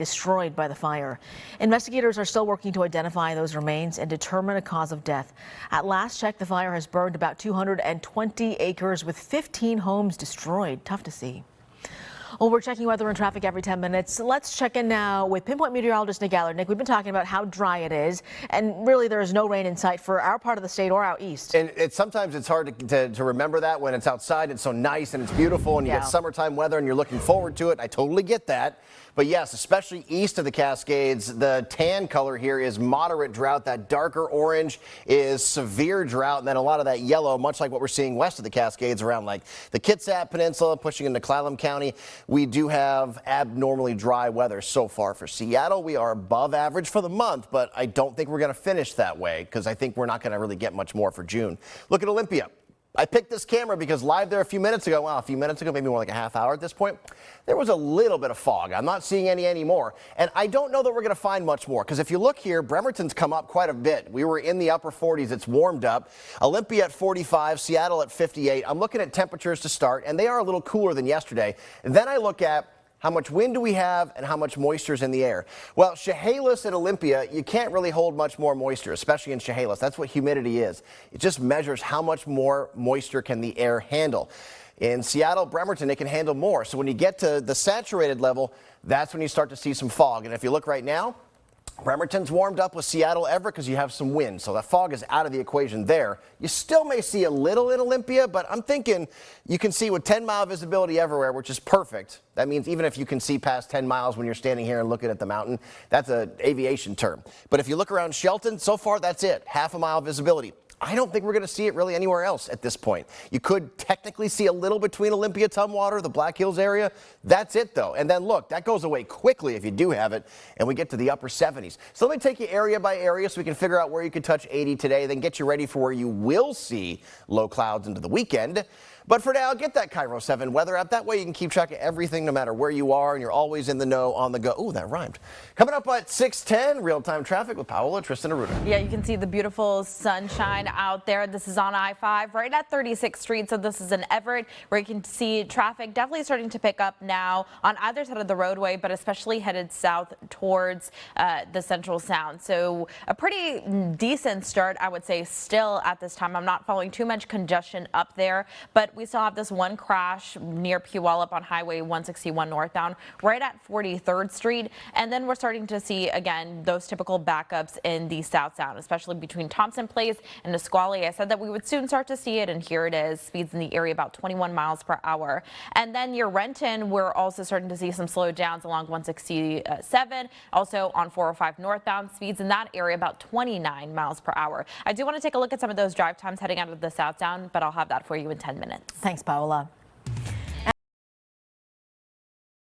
destroyed by the fire. Investigators are still working to identify those remains and determine a cause of death. At last check, the fire has burned about 220 acres with 15 homes destroyed. Tough to see. Well, we're checking weather and traffic every 10 minutes. Let's check in now with Pinpoint meteorologist Nick Allard. Nick, we've been talking about how dry it is, and really there is no rain in sight for our part of the state or out east. And sometimes it's hard to remember that when it's outside. It's so nice and it's beautiful, and you get summertime weather and you're looking forward to it. I totally get that. But yes, especially east of the Cascades, the tan color here is moderate drought. That darker orange is severe drought, and then a lot of that yellow, much like what we're seeing west of the Cascades around like the Kitsap Peninsula, pushing into Clallam County. We do have abnormally dry weather so far for Seattle. We are above average for the month, but I don't think we're going to finish that way because I think we're not going to really get much more for June. Look at Olympia. I picked this camera because live there a few minutes ago, maybe more like a half hour at this point, there was a little bit of fog. I'm not seeing any anymore. And I don't know that we're going to find much more because if you look here, Bremerton's come up quite a bit. We were in the upper 40s. It's warmed up. Olympia at 45, Seattle at 58. I'm looking at temperatures to start, and they are a little cooler than yesterday. And then I look at how much wind do we have and how much moisture is in the air? Well, Chehalis at Olympia, you can't really hold much more moisture, especially in Chehalis. That's what humidity is. It just measures how much more moisture can the air handle. In Seattle, Bremerton, it can handle more. So when you get to the saturated level, that's when you start to see some fog. And if you look right now, Bremerton's warmed up with Seattle, Everett, because you have some wind, so that fog is out of the equation there. You still may see a little in Olympia, but I'm thinking you can see with 10-mile visibility everywhere, which is perfect. That means even if you can see past 10 miles when you're standing here and looking at the mountain, that's an aviation term. But if you look around Shelton, so far that's it, half a mile visibility. I don't think we're going to see it really anywhere else at this point. You could technically see a little between Olympia, Tumwater, the Black Hills area. That's it, though. And then, look, that goes away quickly if you do have it, and we get to the upper 70s. So let me take you area by area so we can figure out where you could touch 80 today, then get you ready for where you will see low clouds into the weekend. But for now, get that Kiro 7 weather app. That way you can keep track of everything no matter where you are, and you're always in the know on the go. Ooh, that rhymed. Coming up at 6:10, real-time traffic with Paola, Tristan, Aruda. Yeah, you can see the beautiful sunshine out there. This is on I-5 right at 36th Street. So this is in Everett where you can see traffic definitely starting to pick up now on either side of the roadway, but especially headed south towards the Central Sound. So a pretty decent start, I would say, still at this time. I'm not following too much congestion up there, but we still have this one crash near Puyallup on Highway 161 northbound right at 43rd Street. And then we're starting to see, again, those typical backups in the South Sound, especially between Thompson Place and Nisqually. I said that we would soon start to see it, and here it is. Speeds in the area about 21 miles per hour. And then near Renton, we're also starting to see some slowdowns along 167. Also on 405 northbound, speeds in that area about 29 miles per hour. I do want to take a look at some of those drive times heading out of the South Sound, but I'll have that for you in 10 minutes. Thanks, Paola.